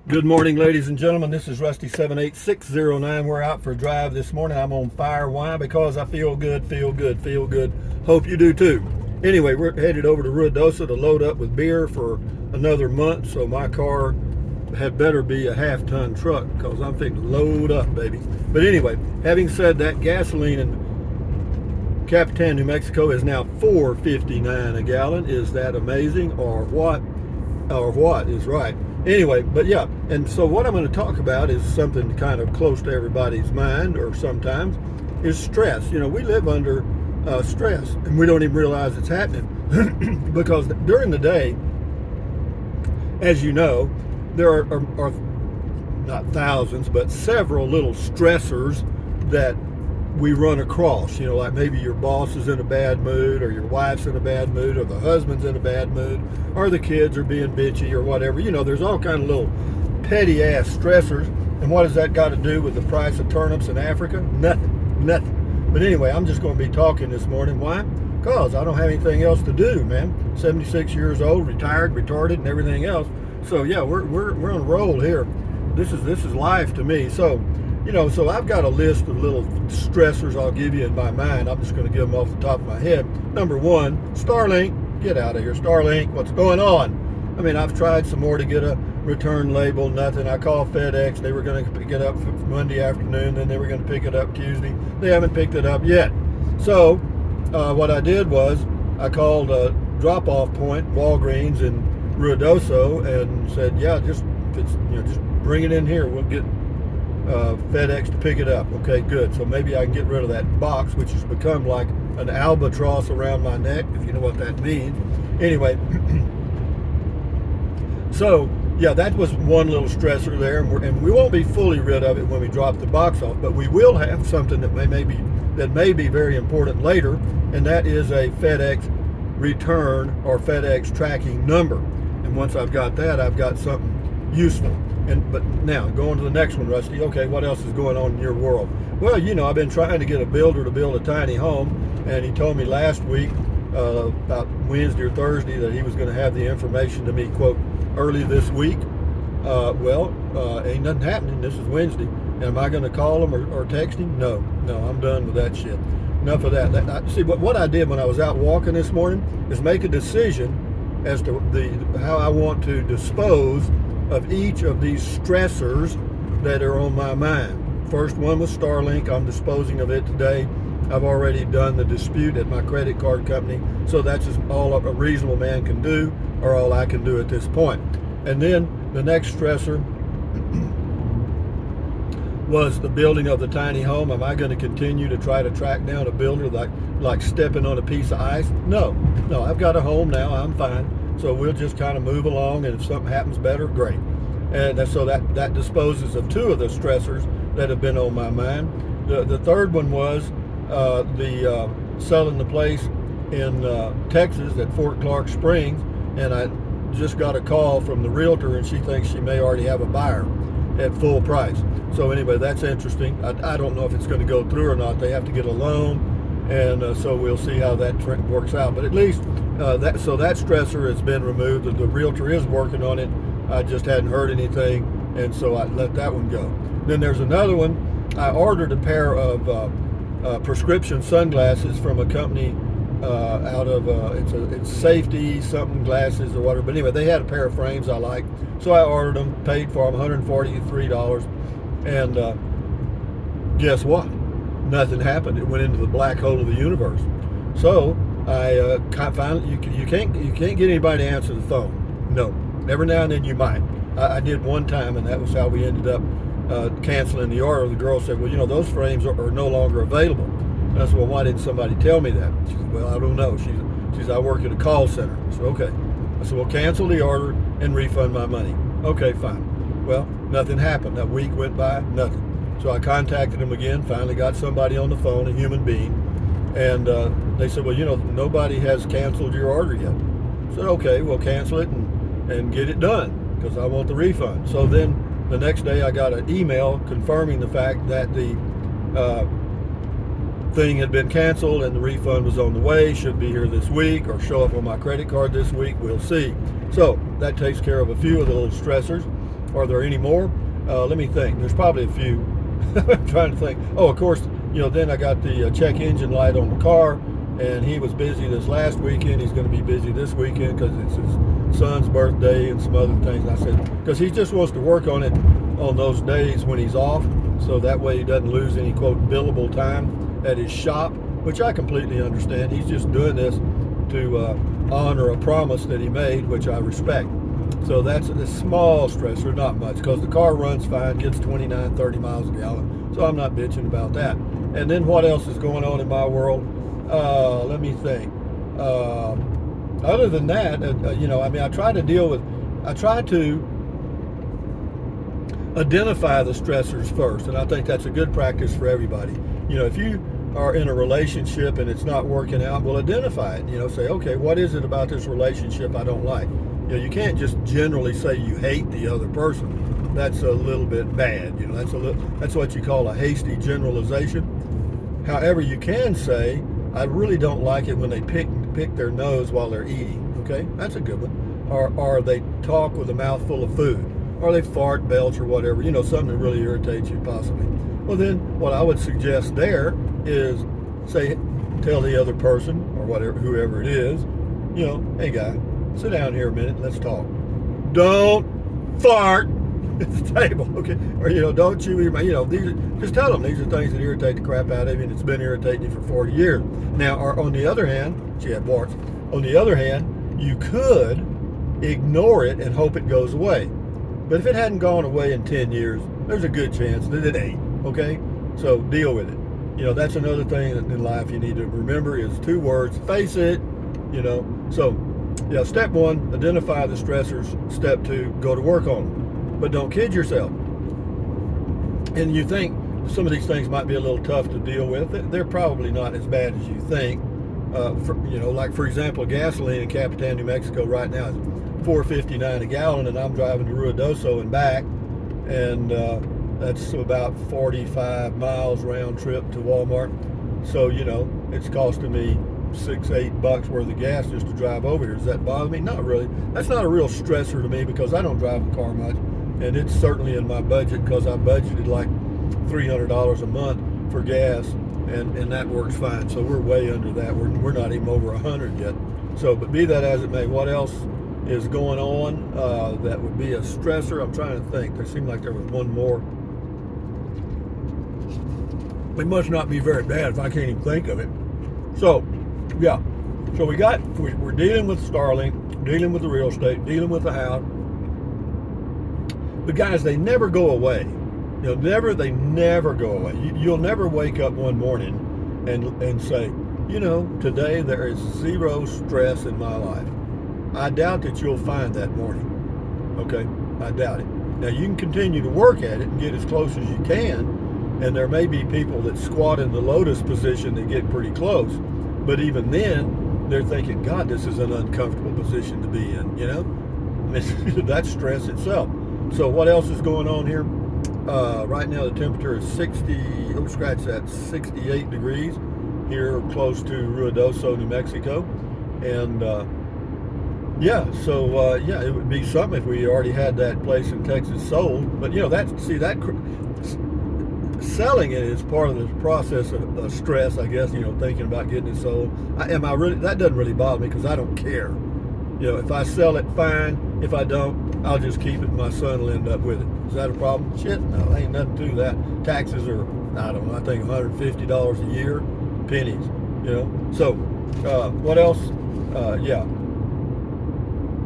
Good morning, ladies and gentlemen. This is Rusty 78609. We're out for a drive this morning. I'm on fire. Why? Because I feel good, feel good, feel good. Hope you do too. Anyway, we're headed over to Ruidoso to load up with beer for another month. So my car had better be a half-ton truck because I'm fixing to load up, baby. But anyway, having said that, gasoline in Capitan, New Mexico is now $4.59 a gallon. Is that amazing or what? Or what is right? Anyway, but yeah, and so what I'm going to talk about is something kind of close to everybody's mind, or sometimes, is stress. You know, we live under stress, and we don't even realize it's happening because during the day, as you know, there are not thousands, but several little stressors that we run across. You know, like maybe your boss is in a bad mood, or your wife's in a bad mood, or the husband's in a bad mood, or the kids are being bitchy or whatever. You know, there's all kind of little petty ass stressors. And what has that got to do with the price of turnips in Africa? Nothing. But anyway, I'm just going to be talking this morning. Why? Because I don't have anything else to do, man. 76 years old, retired, retarded, and everything else. So yeah, we're on a roll here. This is life to me. So, you know, so I've got a list of little stressors I'll give you in my mind. I'm just going to give them off the top of my head. Number one, Starlink. Get out of here, Starlink. What's going on? I mean, I've tried some more to get a return label. Nothing. I called FedEx. They were going to pick it up Monday afternoon. Then they were going to pick it up Tuesday. They haven't picked it up yet. So what I did was I called a drop-off point, Walgreens in Ruidoso, and said, yeah, just bring it in here. We'll get FedEx to pick it up. Okay, good. So maybe I can get rid of that box, which has become like an albatross around my neck, if you know what that means. Anyway, so yeah, that was one little stressor there, and we won't be fully rid of it when we drop the box off, but we will have something that may be very important later, and that is a FedEx return or FedEx tracking number. And once I've got that, I've got something useful. But now, going to the next one, Rusty. Okay, what else is going on in your world? Well, you know, I've been trying to get a builder to build a tiny home, and he told me last week, about Wednesday or Thursday, that he was going to have the information to me, quote, early this week. Ain't nothing happening. This is Wednesday. Am I going to call him or text him? No, I'm done with that shit. Enough of that. See, what I did when I was out walking this morning is make a decision as to how I want to dispose of each of these stressors that are on my mind. First one was Starlink. I'm disposing of it today. I've already done the dispute at my credit card company, so that's just all a reasonable man can do, or all I can do at this point. And then the next stressor was the building of the tiny home. Am I going to continue to try to track down a builder like stepping on a piece of ice? No, I've got a home now. I'm fine. So we'll just kind of move along, and if something happens better, great. And so that disposes of two of the stressors that have been on my mind. The third one was the selling the place in Texas at Fort Clark Springs, and I just got a call from the realtor, and she thinks she may already have a buyer at full price. So anyway, that's interesting. I don't know if it's going to go through or not. They have to get a loan. And so we'll see how that works out. But at least that stressor has been removed. The realtor is working on it. I just hadn't heard anything, and so I let that one go. Then there's another one. I ordered a pair of prescription sunglasses from a company out of it's safety something glasses or whatever. But anyway, they had a pair of frames I liked, so I ordered them. Paid for them, $143, and guess what? Nothing happened. It went into the black hole of the universe. So I finally, you can't get anybody to answer the phone. No. Every now and then you might. I did one time, and that was how we ended up canceling the order. The girl said, well, you know, those frames are no longer available. And I said, well, why didn't somebody tell me that? She said, well, I don't know. She said, I work at a call center. I said, okay. I said, well, cancel the order and refund my money. Okay, fine. Well, nothing happened. That week went by, nothing. So I contacted them again, finally got somebody on the phone, a human being, and they said, well, you know, nobody has canceled your order yet. I said, okay, we'll cancel it and get it done, because I want the refund. So then the next day I got an email confirming the fact that the thing had been canceled and the refund was on the way, should be here this week or show up on my credit card this week, we'll see. So that takes care of a few of the little stressors. Are there any more? Let me think. There's probably a few. I'm trying to think. Oh, of course, then I got the check engine light on the car, and he was busy this last weekend. He's going to be busy this weekend because it's his son's birthday and some other things. And I said, because he just wants to work on it on those days when he's off, so that way he doesn't lose any, quote, billable time at his shop, which I completely understand. He's just doing this to honor a promise that he made, which I respect. So that's a small stressor, not much, because the car runs fine, gets 29, 30 miles a gallon, so I'm not bitching about that. And then what else is going on in my world? Let me think. Other than that, I try to identify the stressors first, and I think that's a good practice for everybody. If you are in a relationship and it's not working out, well, identify it. Say, okay, what is it about this relationship I don't like? You can't just generally say you hate the other person. That's a little bit bad. That's what you call a hasty generalization. However, you can say, I really don't like it when they pick their nose while they're eating. Okay, that's a good one. Or they talk with a mouthful of food, or they fart, belch, or whatever. Something that really irritates you, possibly. Well, then what I would suggest there is tell the other person or whatever, whoever it is, hey guy, sit down here a minute, let's talk. Don't fart at the table, okay? Or don't chew your mouth. Just tell them these are things that irritate the crap out of you, and it's been irritating you for 40 years. Now, on the other hand, she had warts. On the other hand, you could ignore it and hope it goes away. But if it hadn't gone away in 10 years, there's a good chance that it ain't, okay? So deal with it. That's another thing in life you need to remember is 2 words, face it, So, step 1, identify the stressors. Step 2, go to work on them. But don't kid yourself. And you think some of these things might be a little tough to deal with. They're probably not as bad as you think. Like for example, gasoline in Capitan, New Mexico right now is $4.59 a gallon, and I'm driving to Ruidoso and back, and that's about 45 miles round trip to Walmart. So it's costing me $6-8 worth of gas just to drive over here. Does that bother me? Not really. That's not a real stressor to me because I don't drive the car much, and it's certainly in my budget because I budgeted like $300 a month for gas, and that works fine. So we're way under that. We're not even over 100 yet. So, but be that as it may, what else is going on that would be a stressor? I'm trying to think. There seemed like there was one more. It must not be very bad if I can't even think of it. So, yeah. So we're dealing with Starlink, dealing with the real estate, dealing with the house. But guys, they never go away. They never go away. You'll never wake up one morning and say, today there is 0 stress in my life. I doubt that you'll find that morning. Okay? I doubt it. Now, you can continue to work at it and get as close as you can, and there may be people that squat in the lotus position that get pretty close, but even then, they're thinking, God, this is an uncomfortable position to be in, That's stress itself. So what else is going on here? Right now the temperature is 68 degrees here close to Ruidoso, New Mexico. And it would be something if we already had that place in Texas sold. But selling it is part of the process of stress, I guess, thinking about getting it sold. That doesn't really bother me because I don't care. If I sell it, fine. If I don't, I'll just keep it and my son will end up with it. Is that a problem? Shit, no, ain't nothing to that. Taxes are, I don't know, I think $150 a year, pennies, So, what else?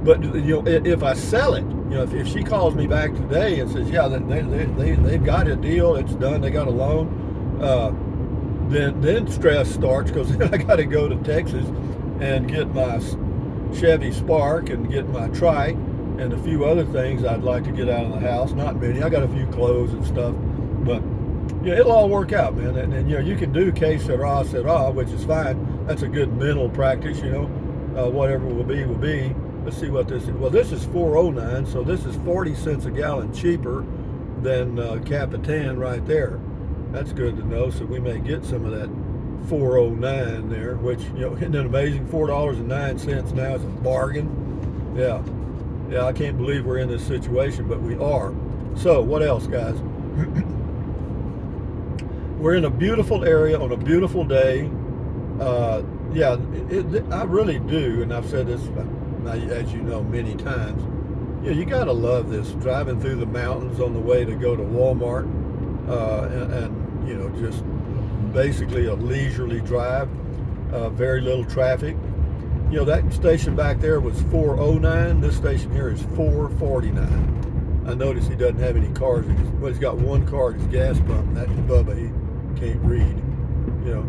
But, if I sell it, if she calls me back today and says, yeah, they've got a deal, it's done, they got a loan, then stress starts because then I got to go to Texas and get my Chevy Spark and get my trike and a few other things I'd like to get out of the house. Not many. I got a few clothes and stuff, but it'll all work out, man. And you can do que sera, which is fine. That's a good mental practice, whatever will be, will be. Let's see what this is. Well, this is $4.09, so this is 40 cents a gallon cheaper than Capitan right there. That's good to know. So we may get some of that $4.09 there, which isn't it amazing? $4.09 now is a bargain. Yeah. Yeah, I can't believe we're in this situation, but we are. So, what else, guys? We're in a beautiful area on a beautiful day. Yeah, I really do, and I've said this, as you know, many times. Yeah, you gotta love this, driving through the mountains on the way to go to Walmart, and you know, just basically a leisurely drive, very little traffic. You know, that station back there was 409. This station here is 449. I notice he doesn't have any cars. He's got one car at his gas pump, and that's Bubba. He can't read, you know.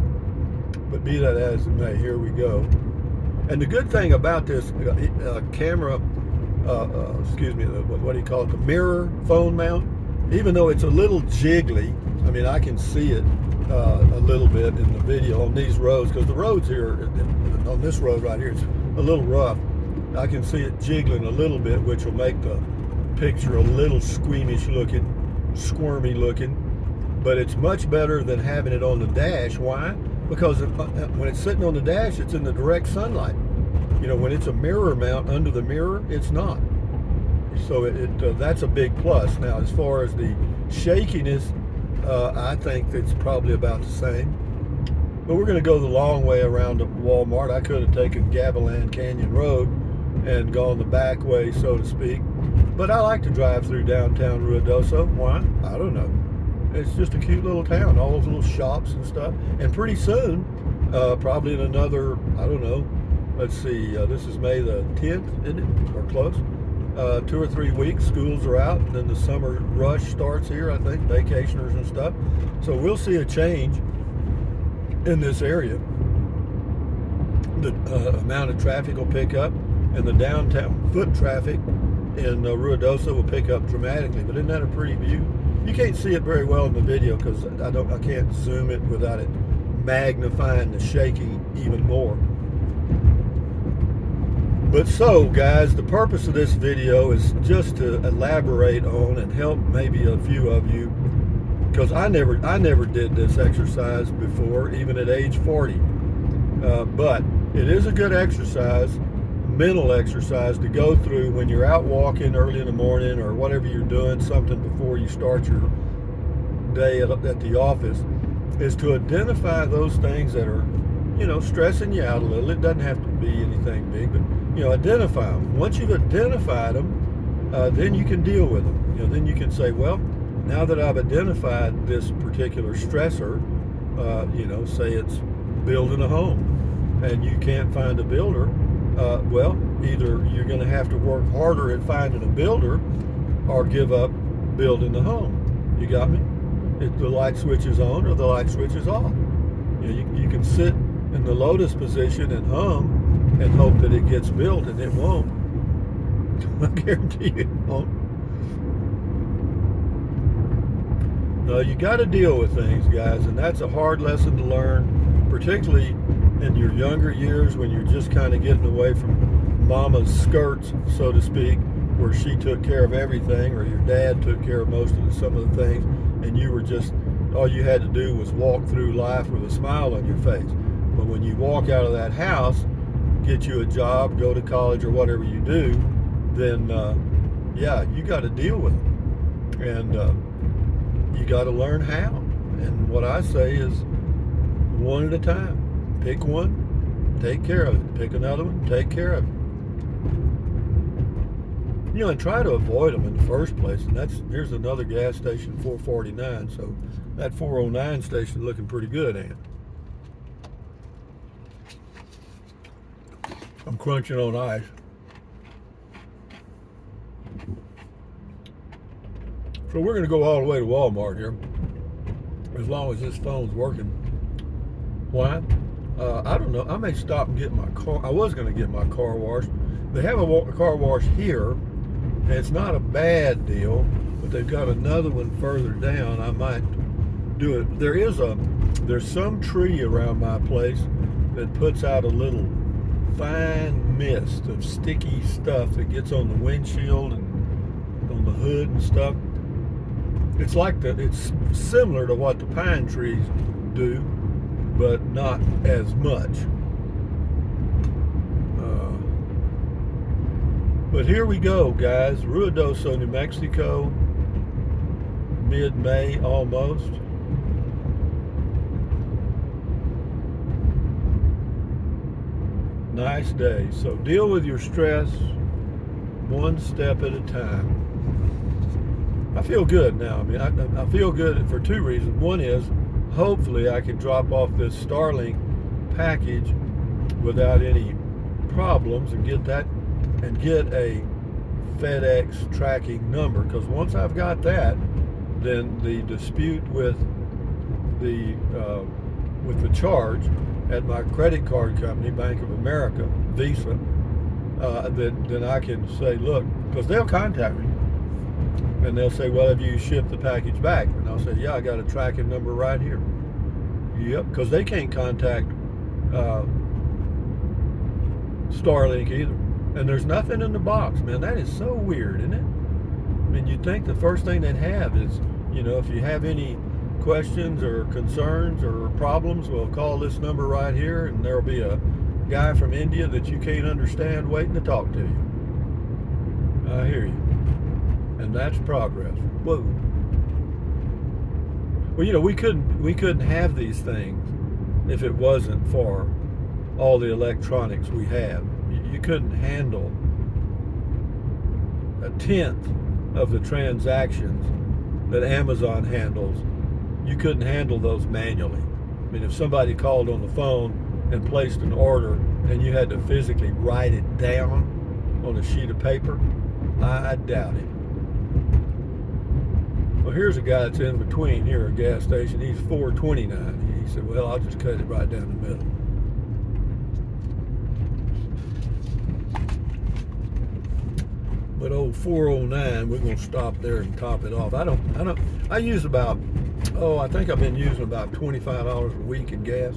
But be that as it may, here we go. And the good thing about this camera, excuse me, what do you call it? The mirror phone mount. Even though it's a little jiggly, I mean, I can see it a little bit in the video on these roads, because the roads here, on this road right here, it's a little rough. I can see it jiggling a little bit, which will make the picture a little squeamish looking, squirmy looking. But it's much better than having it on the dash. Why? Because when it's sitting on the dash, it's in the direct sunlight. You know, when it's a mirror mount under the mirror, it's not. So that's a big plus. Now, as far as the shakiness, I think it's probably about the same. But we're going to go the long way around to Walmart. I could have taken Gavilan Canyon Road and gone the back way, so to speak. But I like to drive through downtown Ruidoso. Why? I don't know. It's just a cute little town, all those little shops and stuff. And pretty soon, probably in another, I don't know, let's see, this is May the 10th, isn't it? Or close. 2 or 3 weeks, schools are out, and then the summer rush starts here, I think, vacationers and stuff. So we'll see a change in this area. The amount of traffic will pick up, and the downtown foot traffic in Ruidoso will pick up dramatically. But isn't that a pretty view? You can't see it very well in the video because I can't zoom it without it magnifying the shaking even more. But so, guys, the purpose of this video is just to elaborate on and help maybe a few of you, because I never did this exercise before, even at age 40. But it is a good exercise, mental exercise, to go through when you're out walking early in the morning or whatever you're doing, something before you start your day at the office, is to identify those things that are, you know, stressing you out a little. It doesn't have to be anything big, but, you know, identify them. Once you've identified them, then you can deal with them. You know, then you can say, well, now that I've identified this particular stressor, you know, say it's building a home, and you can't find a builder, well, either you're going to have to work harder at finding a builder or give up building the home. You got me? If the light switch is on or the light switch is off. You know, you can sit in the lotus position and hum and hope that it gets built, and it won't. I guarantee you it won't. No, you got to deal with things, guys, and that's a hard lesson to learn, particularly in your younger years when you're just kind of getting away from mama's skirts, so to speak, where she took care of everything, or your dad took care of some of the things, and you were just, all you had to do was walk through life with a smile on your face. But when you walk out of that house, get you a job, go to college, or whatever you do, then yeah, you got to deal with it, and you got to learn how. And what I say is, one at a time. Pick one, take care of it. Pick another one, take care of it. You know, and try to avoid them in the first place. And here's another gas station, 449. So that 409 station is looking pretty good, ain't it? I'm crunching on ice. So we're going to go all the way to Walmart here, as long as this phone's working. Why? I don't know. I may stop and get my car. I was going to get my car washed. They have a car wash here, and it's not a bad deal, but they've got another one further down. I might do it. There's some tree around my place that puts out a little fine mist of sticky stuff that gets on the windshield and on the hood and stuff. It's similar to what the pine trees do, but not as much. But here we go, guys. Ruidoso, New Mexico, mid-May almost. Nice day. So deal with your stress one step at a time. I feel good now. I mean, I feel good for two reasons. One is, hopefully I can drop off this Starlink package without any problems and get a FedEx tracking number, because once I've got that, then the dispute with the charge at my credit card company, Bank of America, Visa, then I can say, look, because they'll contact me and they'll say, well, have you shipped the package back? And I'll say, yeah, I got a tracking number right here. Yep, because they can't contact Starlink either. And there's nothing in the box, man. That is so weird, isn't it? I mean, you'd think the first thing they'd have is, if you have any questions or concerns or problems, well, call this number right here, and there'll be a guy from India that you can't understand waiting to talk to you. I hear you. And that's progress. Whoa. Well, we couldn't have these things if it wasn't for all the electronics we have. You couldn't handle a tenth of the transactions that Amazon handles. You couldn't handle those manually. I mean, if somebody called on the phone and placed an order and you had to physically write it down on a sheet of paper, I doubt it. Well, here's a guy that's in between here, a gas station. He's $4.29. He said, well, I'll just cut it right down the middle. But old 409, we're going to stop there and top it off. I use about, I think I've been using about $25 a week in gas,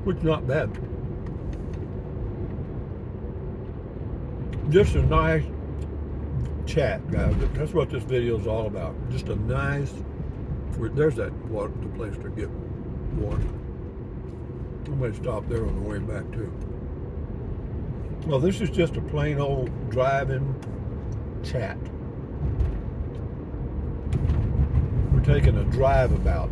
which is not bad. Just a nice chat, guys. That's what this video is all about. Just a nice, there's that water, the place to get water. I might stop there on the way back too. Well, this is just a plain old driving chat. We're taking a drive about.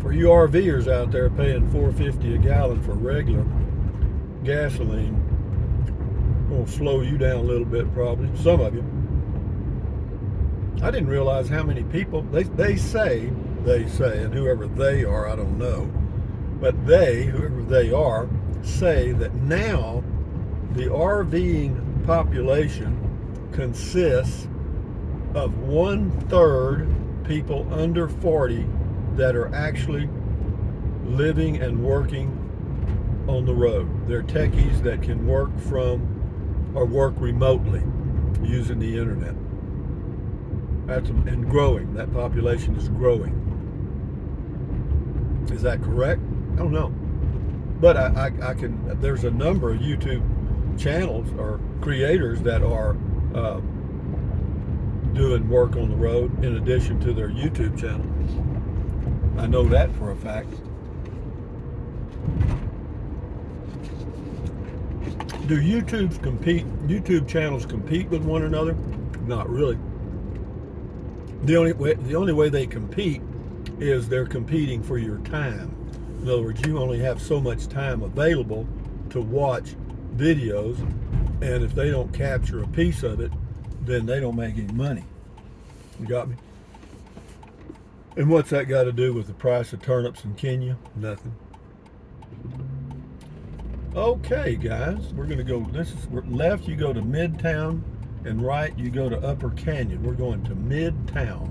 For you RVers out there paying $4.50 a gallon for regular gasoline, will slow you down a little bit probably, some of you. I didn't realize how many people, they say, and whoever they are, I don't know, but whoever they are, say that now the RVing population consists of 1/3 people under 40 that are actually living and working on the road. They're techies that can work from or work remotely using the internet. And growing. That population is growing. Is that correct? I don't know. But I can, there's a number of YouTube channels or creators that are doing work on the road in addition to their YouTube channel. I know that for a fact. Do YouTube channels compete with one another? Not really. The only way they compete is they're competing for your time. In other words, you only have so much time available to watch videos, and if they don't capture a piece of it, then they don't make any money. You got me? And what's that got to do with the price of turnips in Kenya? Nothing. Okay, guys, we're going to go, left you go to Midtown, and right you go to Upper Canyon. We're going to Midtown.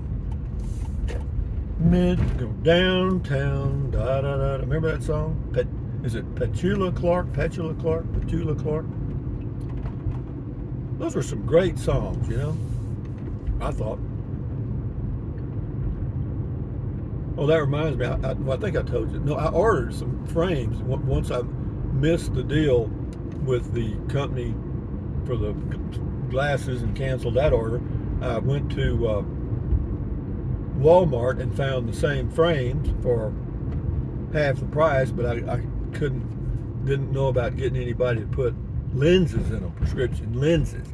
Go downtown, da da da. Remember that song? Is it Petula Clark? Those were some great songs, I thought. Oh, that reminds me. I think I told you. No, I ordered some frames once I missed the deal with the company for the glasses and canceled that order. I went to Walmart and found the same frames for half the price, but I didn't know about getting anybody to put lenses in them, prescription lenses.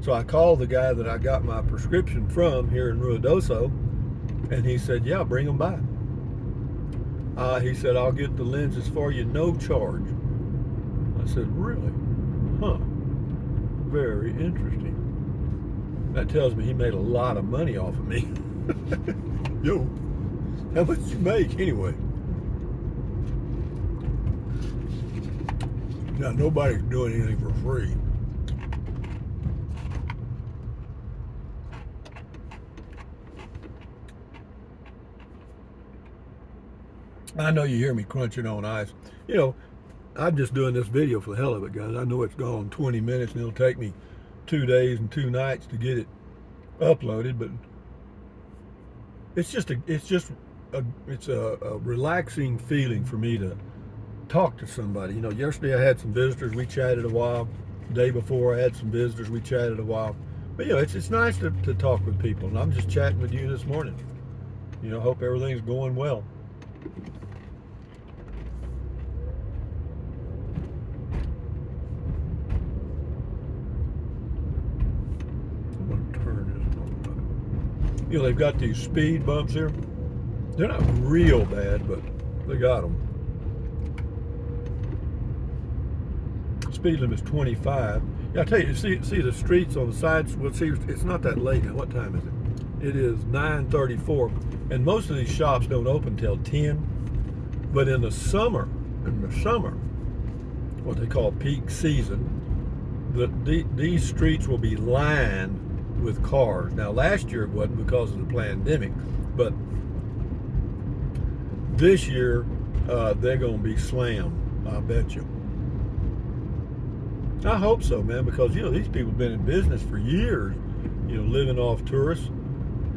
So I called the guy that I got my prescription from here in Ruidoso, and he said, yeah, bring them by. He said, I'll get the lenses for you, no charge. I said, really? Huh. Very interesting. That tells me he made a lot of money off of me. Yo, how much did you make anyway? Now, nobody's doing anything for free. I know you hear me crunching on ice. You know, I'm just doing this video for the hell of it, guys. I know it's gone 20 minutes and it'll take me 2 days and 2 nights to get it uploaded, but it's a relaxing feeling for me to talk to somebody. You know, yesterday I had some visitors, we chatted a while. The day before I had some visitors, we chatted a while. But you know, it's nice to talk with people, and I'm just chatting with you this morning. You know, hope everything's going well. I'm gonna turn this on. You know, they've got these speed bumps here. They're not real bad, but they got them. Speed limit is 25. Yeah, I tell you, see the streets on the sides. Well, see, it's not that late now. What time is it? It is 9:34, and most of these shops don't open till 10. But in the summer, what they call peak season, these streets will be lined with cars. Now, last year it wasn't because of the pandemic, but this year they're going to be slammed. I bet you. I hope so, man, because, you know, these people have been in business for years, you know, living off tourists,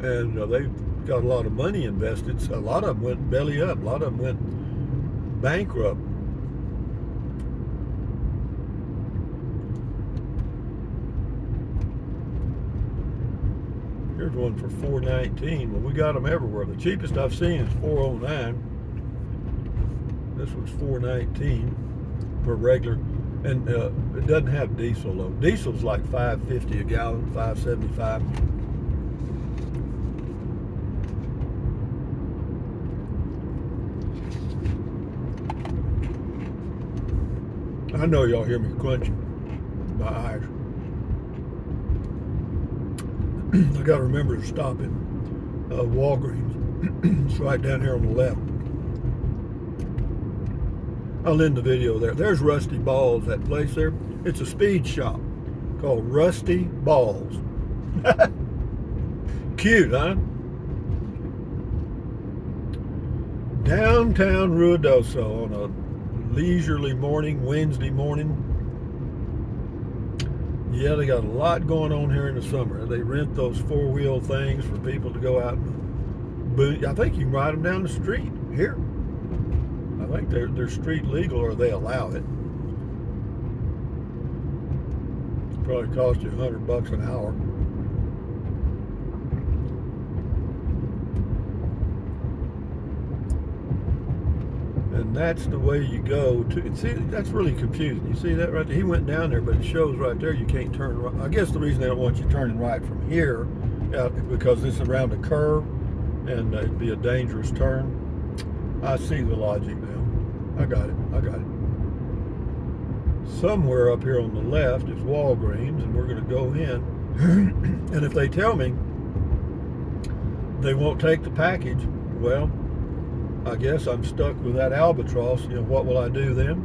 and they've got a lot of money invested. So a lot of them went belly up. A lot of them went bankrupt. Here's one for $4.19. Well, we got them everywhere. The cheapest I've seen is $4.09. This one's $4.19 for regular. And it doesn't have diesel though. Diesel's like $5.50 a gallon, $5.75. I know y'all hear me crunching my eyes. I got to remember to stop at Walgreens. It's right down here on the left. I'll end the video there. There's Rusty Balls, that place there. It's a speed shop called Rusty Balls. Cute, huh? Downtown Ruidoso on a leisurely morning, Wednesday morning. Yeah, they got a lot going on here in the summer. They rent those four-wheel things for people to go out and boot. I think you can ride them down the street here. I think they're street legal, or they allow it. Probably cost you $100 an hour. And that's the way you go to. See, that's really confusing. You see that right there? He went down there, but it shows right there you can't turn right. I guess the reason they don't want you turning right from here, because this is around a curve, and it'd be a dangerous turn. I see the logic now. I got it. Somewhere up here on the left is Walgreens, and we're going to go in. And if they tell me they won't take the package, well, I guess I'm stuck with that albatross. You know, what will I do then?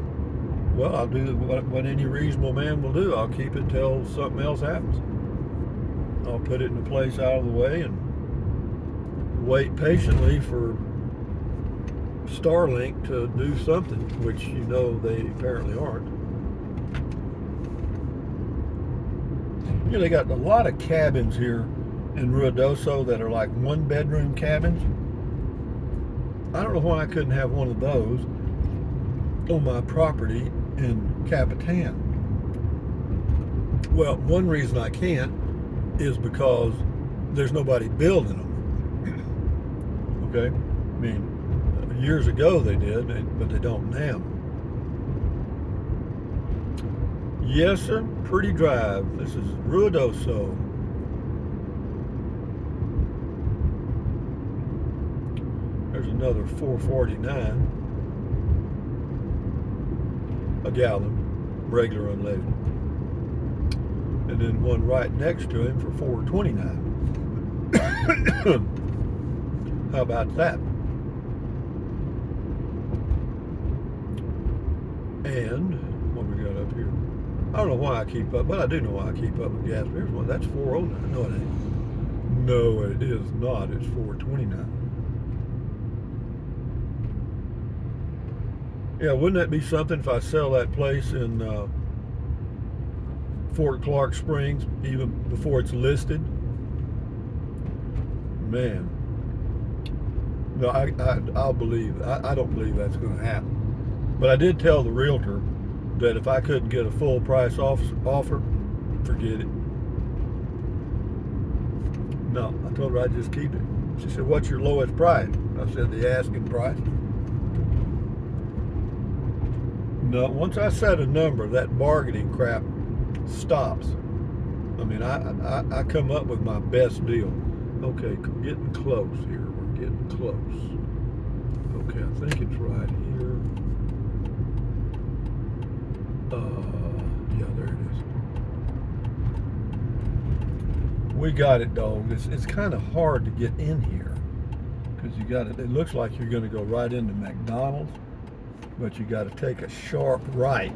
Well, I'll do what any reasonable man will do. I'll keep it till something else happens. I'll put it in a place out of the way and wait patiently for Starlink to do something, which you know they apparently aren't. You know, they got a lot of cabins here in Ruidoso that are like one-bedroom cabins. I don't know why I couldn't have one of those on my property in Capitan. Well, one reason I can't is because there's nobody building them. Okay? I mean, years ago they did, but they don't now. Yes, sir. Pretty drive. This is Ruidoso. There's another $4.49 a gallon, regular unleaded. And then one right next to him for $4.29. How about that? And what we got up here? I don't know why I keep up, but I do know why I keep up with gas. Here's one. That's $4.09. No, it ain't. No, it is not. It's $4.29. Yeah, wouldn't that be something if I sell that place in Fort Clark Springs even before it's listed? Man, no, I'll believe. I don't believe that's going to happen. But I did tell the realtor that if I couldn't get a full price offer, forget it. No, I told her I'd just keep it. She said, "What's your lowest price?" I said, "The asking price." No, once I set a number, that bargaining crap stops. I mean, I come up with my best deal. Okay, getting close here. We're getting close. Okay, I think it's right here. Yeah, there it is. We got it, dog. It's kind of hard to get in here because you got it. It looks like you're going to go right into McDonald's, but you got to take a sharp right.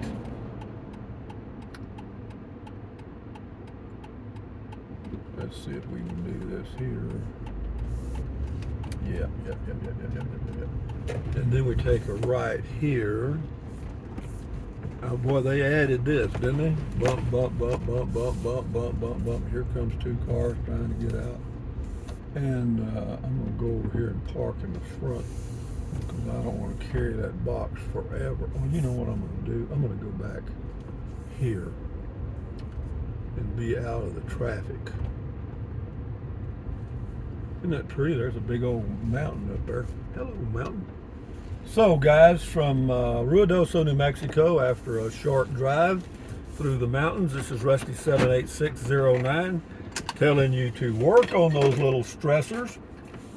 Let's see if we can do this here. Yeah. And then we take a right here. Oh boy, they added this, didn't they? Bump, bump, bump, bump, bump, bump, bump, bump, bump. Here comes two cars trying to get out. And I'm going to go over here and park in the front because I don't want to carry that box forever. Oh, you know what I'm going to do? I'm going to go back here and be out of the traffic. Isn't that pretty? There's a big old mountain up there. Hello, mountain. So, guys, from Ruidoso, New Mexico, after a short drive through the mountains, this is Rusty 78609 telling you to work on those little stressors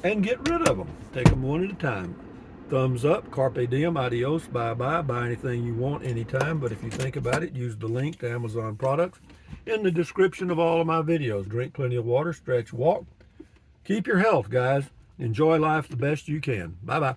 and get rid of them. Take them one at a time. Thumbs up, carpe diem, adios, bye-bye. Buy anything you want anytime, but if you think about it, use the link to Amazon products in the description of all of my videos. Drink plenty of water, stretch, walk. Keep your health, guys. Enjoy life the best you can. Bye-bye.